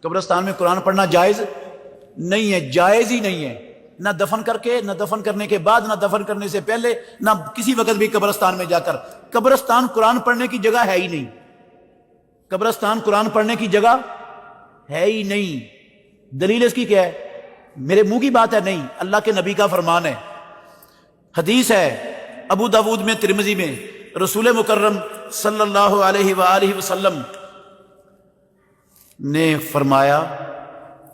قبرستان میں قرآن پڑھنا جائز نہیں ہے، جائز ہی نہیں ہے، نہ دفن کر کے، نہ دفن کرنے کے بعد، نہ دفن کرنے سے پہلے، نہ کسی وقت بھی قبرستان میں جا کر۔ قبرستان قرآن پڑھنے کی جگہ ہے ہی نہیں، قبرستان قرآن پڑھنے کی جگہ ہے ہی نہیں۔ دلیل اس کی کیا ہے؟ میرے منہ کی بات ہے نہیں، اللہ کے نبی کا فرمان ہے۔ حدیث ہے ابو داود میں، ترمذی میں، رسول مکرم صلی اللہ علیہ وآلہ وسلم نے فرمایا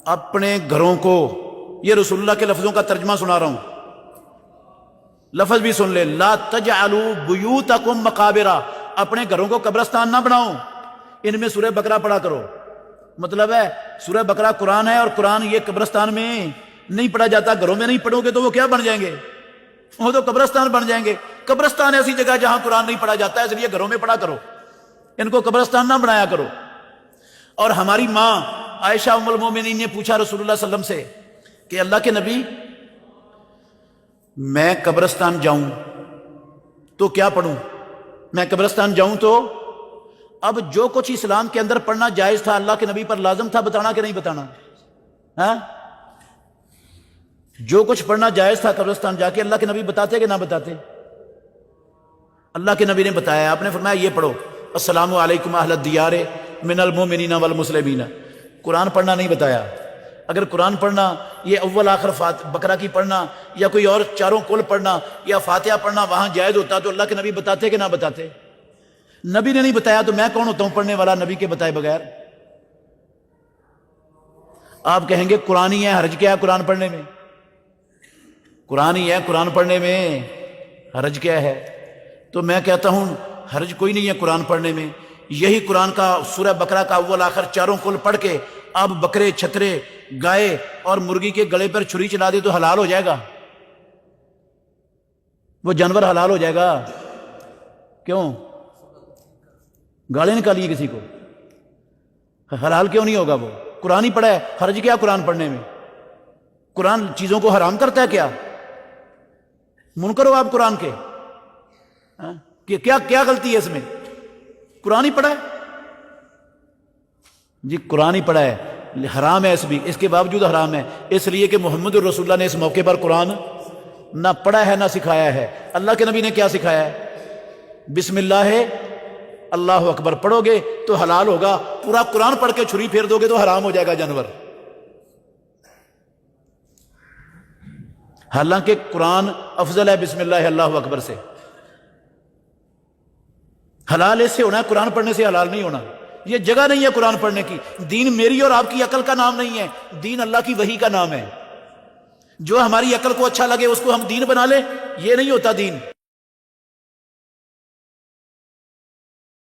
اپنے گھروں کو، یہ رسول اللہ کے لفظوں کا ترجمہ سنا رہا ہوں، لفظ بھی سن لے، لا تجعلوا بیوتکم مقابرا، اپنے گھروں کو قبرستان نہ بناؤ، ان میں سورہ بقرہ پڑھا کرو۔ مطلب ہے سورہ بقرہ قرآن ہے، اور قرآن یہ قبرستان میں نہیں پڑھا جاتا، گھروں میں نہیں پڑھو گے تو وہ کیا بن جائیں گے؟ وہ تو قبرستان بن جائیں گے۔ قبرستان ایسی جگہ جہاں قرآن نہیں پڑھا جاتا ہے، اس لیے گھروں میں پڑھا کرو، ان کو قبرستان نہ بنایا کرو۔ اور ہماری ماں عائشہ ام المومنین نے پوچھا رسول اللہ صلی اللہ علیہ وسلم سے کہ اللہ کے نبی، میں قبرستان جاؤں تو کیا پڑھوں؟ میں قبرستان جاؤں تو اب جو کچھ اسلام کے اندر پڑھنا جائز تھا اللہ کے نبی پر لازم تھا بتانا کہ نہیں بتانا؟ ہاں، جو کچھ پڑھنا جائز تھا قبرستان جا کے، اللہ کے نبی بتاتے کہ نہ بتاتے؟ اللہ کے نبی نے بتایا، آپ نے فرمایا یہ پڑھو، السلام علیکم اہل الدیار من المؤمنین والمسلمین۔ قرآن پڑھنا نہیں بتایا۔ اگر قرآن پڑھنا، یہ اول آخر بقرہ کی پڑھنا، یا کوئی اور چاروں کل پڑھنا، یا فاتحہ پڑھنا وہاں جائز ہوتا تو اللہ کے نبی بتاتے کہ نہ بتاتے؟ نبی نے نہیں بتایا تو میں کون ہوتا ہوں پڑھنے والا نبی کے بتائے بغیر؟ آپ کہیں گے قرآن ہی ہے، حرج کیا ہے قرآن پڑھنے میں؟ قرآن ہی ہے، قرآن پڑھنے میں حرج کیا ہے؟ تو میں کہتا ہوں حرج کوئی نہیں ہے قرآن پڑھنے میں۔ یہی قرآن کا سورہ بقرہ کا اول آخر چاروں کل پڑھ کے آپ بکرے، چھترے، گائے اور مرغی کے گلے پر چھری چلا دے تو حلال ہو جائے گا؟ وہ جانور حلال ہو جائے گا؟ کیوں؟ گالی نکالیے کسی کو، حلال کیوں نہیں ہوگا؟ وہ قرآن ہی پڑھا ہے، حرج کیا قرآن پڑھنے میں؟ قرآن چیزوں کو حرام کرتا ہے کیا؟ منکر ہو آپ قرآن کے؟ کہ کیا غلطی ہے اس میں؟ قرآن ہی پڑھا ہے جی، قرآن ہی پڑھا ہے، حرام ہے اس کے باوجود حرام ہے، اس لیے کہ محمد الرسول اللہ نے اس موقع پر قرآن نہ پڑھا ہے نہ سکھایا ہے۔ اللہ کے نبی نے کیا سکھایا ہے؟ بسم اللہ ہے، اللہ اکبر پڑھو گے تو حلال ہوگا، پورا قرآن پڑھ کے چھری پھیر دو گے تو حرام ہو جائے گا جانور۔ حالانکہ قرآن افضل ہے بسم اللہ اللہ اکبر سے۔ حلال اس سے ہونا ہے، قرآن پڑھنے سے حلال نہیں ہونا۔ یہ جگہ نہیں ہے قرآن پڑھنے کی۔ دین میری اور آپ کی عقل کا نام نہیں ہے، دین اللہ کی وحی کا نام ہے۔ جو ہماری عقل کو اچھا لگے اس کو ہم دین بنا لیں، یہ نہیں ہوتا دین۔